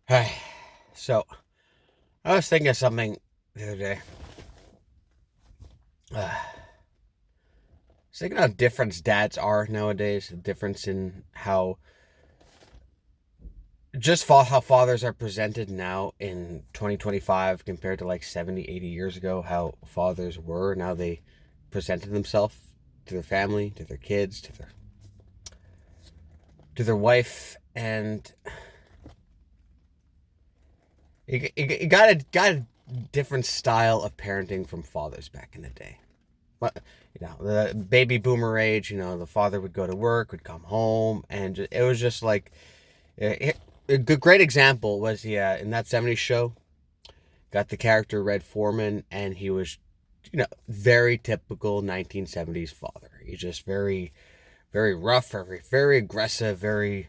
Hi. So, I was thinking of something the other day. I was thinking how different dads are nowadays, the difference in how fathers are presented now in 2025 compared to like 70, 80 years ago, how fathers were. Now they presented themselves to their family, to their kids, to their wife, and you got a different style of parenting from fathers back in the day. But the baby boomer age, the father would go to work, would come home, and it was just like a good great example was in that 70s show, got the character Red Foreman, and he was very typical 1970s father. He's just very rough, very aggressive, very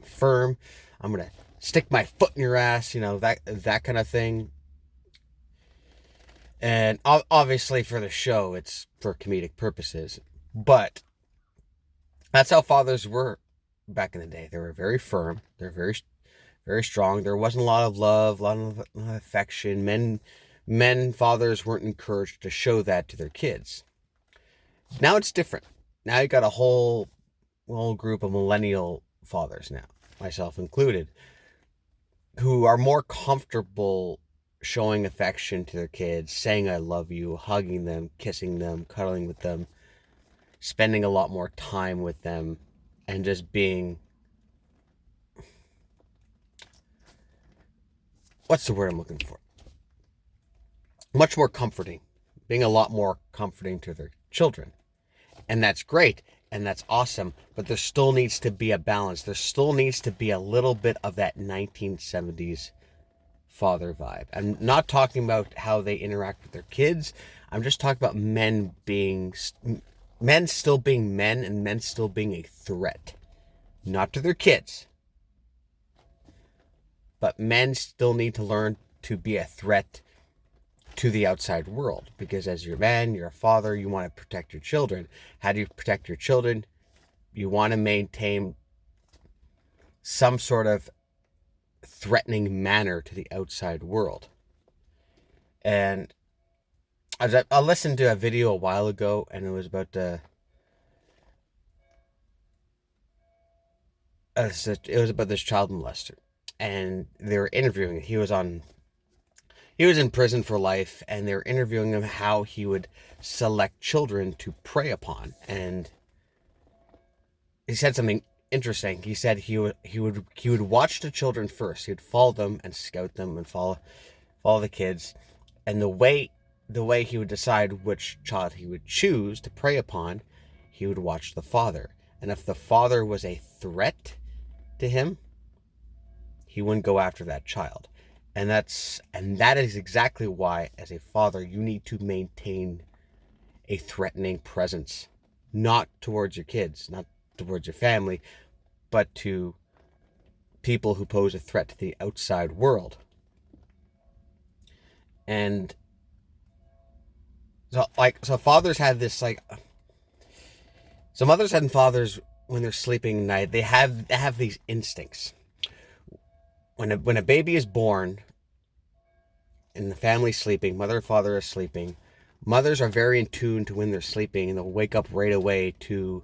firm. I'm gonna stick my foot in your ass, that kind of thing. And obviously for the show, it's for comedic purposes. But that's how fathers were back in the day. They were very firm. They're very strong. There wasn't a lot of love, a lot of affection. Fathers weren't encouraged to show that to their kids. Now it's different. Now you got a whole group of millennial fathers now, myself included, who are more comfortable showing affection to their kids, saying I love you, hugging them, kissing them, cuddling with them, spending a lot more time with them, and just being, what's the word I'm looking for? Much more comforting, being a lot more comforting to their children. And that's great and that's awesome, but there still needs to be a balance. There still needs to be a little bit of that 1970s father vibe. I'm not talking about how they interact with their kids. I'm just talking about men still being men and men still being a threat, not to their kids, but men still need to learn to be a threat to the outside world, because as your man, you're a father, you want to protect your children. How do you protect your children? You want to maintain some sort of threatening manner to the outside world. And I listened to a video a while ago, and it was about this child molester, and they were interviewing. He was in prison for life, and they were interviewing him how he would select children to prey upon. And he said something interesting. He said he would watch the children first. He would follow them and scout them and follow the kids, and the way he would decide which child he would choose to prey upon, he would watch the father. And if the father was a threat to him, he wouldn't go after that child. And that is exactly why, as a father, you need to maintain a threatening presence, not towards your kids, not towards your family, but to people who pose a threat to the outside world. And so fathers have this so mothers and fathers, when they're sleeping at night, they have these instincts. When a baby is born and the family's sleeping, mother and father are sleeping, mothers are very in tune to when they're sleeping, and they'll wake up right away to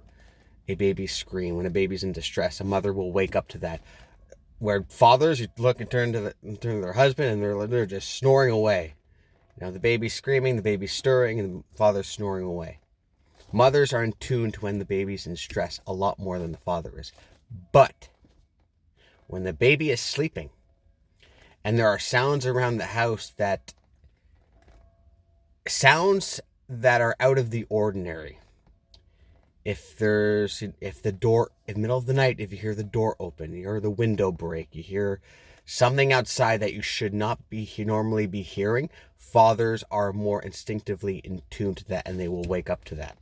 a baby's scream. When a baby's in distress, a mother will wake up to that. Where fathers, you look and turn to their husband, and they're just snoring away. The baby's screaming, the baby's stirring, and the father's snoring away. Mothers are in tune to when the baby's in stress a lot more than the father is. But when the baby is sleeping and there are sounds that are out of the ordinary. If in the middle of the night, if you hear the door open, you hear the window break, you hear something outside that you should not normally be hearing, fathers are more instinctively in tune to that, and they will wake up to that.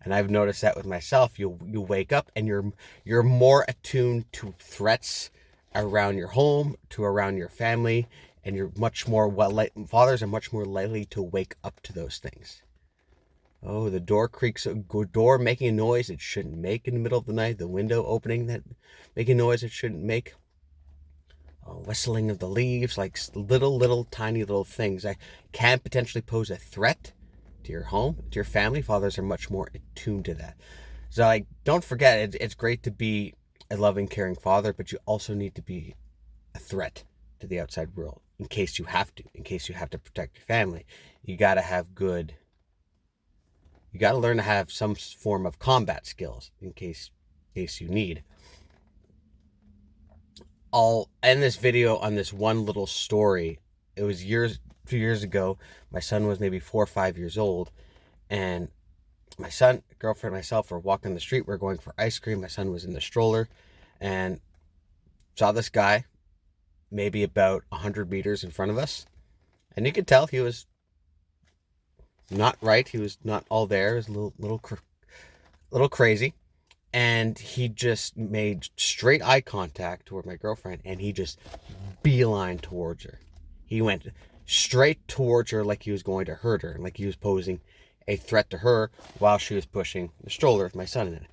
And I've noticed that with myself. You wake up and you're more attuned to threats around your home, to around your family, and fathers are much more likely to wake up to those things. Oh, the door creaks, door making a noise it shouldn't make in the middle of the night, the window opening that making a noise it shouldn't make. whistling of the leaves, like little tiny little things that can potentially pose a threat to your home, to your family. Fathers are much more attuned to that. So, like, don't forget, it's great to be a loving, caring father, but you also need to be a threat to the outside world in case you have to protect your family. You got to have good, you got to learn to have some form of combat skills in case you need. I'll end this video on this one little story. It was a few years ago. My son was maybe 4 or 5 years old, and my son, girlfriend, and myself were walking the street. We were going for ice cream. My son was in the stroller, and saw this guy maybe about 100 meters in front of us, and you could tell he was not right. He was not all there. He was a little crazy. And he just made straight eye contact toward my girlfriend, and he just beeline towards her. He went straight towards her like he was going to hurt her, and like he was posing a threat to her while she was pushing the stroller with my son in it.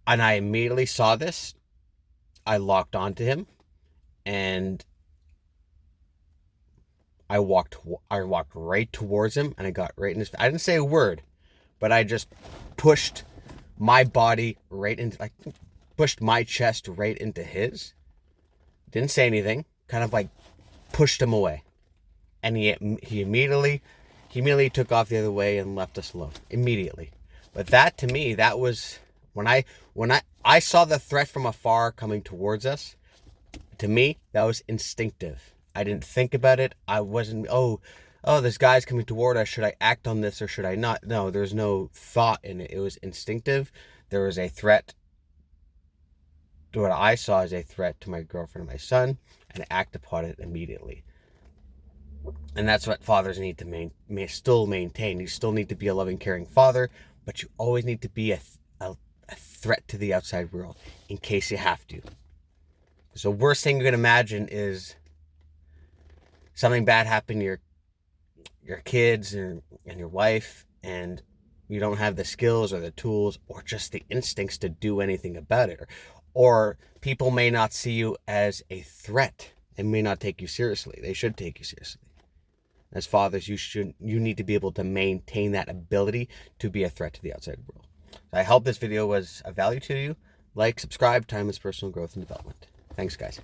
And I immediately saw this. I locked onto him, and I walked right towards him, and I got right in his. I didn't say a word, but I just pushed my body right into, like, pushed my chest right into his. Didn't say anything. Kind of like pushed him away, and he immediately took off the other way and left us alone immediately. But that, to me, that was when I saw the threat from afar coming towards us. To me, that was instinctive. I didn't think about it. I wasn't, oh, this guy's coming toward us. Should I act on this or should I not? No, there's no thought in it. It was instinctive. There was a threat. What I saw as a threat to my girlfriend and my son, and act upon it immediately. And that's what fathers need to still maintain. You still need to be a loving, caring father, but you always need to be a threat to the outside world in case you have to. So worst thing you can imagine is something bad happen to your kids and your wife, and you don't have the skills or the tools or just the instincts to do anything about it. Or people may not see you as a threat and may not take you seriously. They should take you seriously. As fathers, you need to be able to maintain that ability to be a threat to the outside world. So I hope this video was of value to you. Like, subscribe. Time is personal growth and development. Thanks, guys.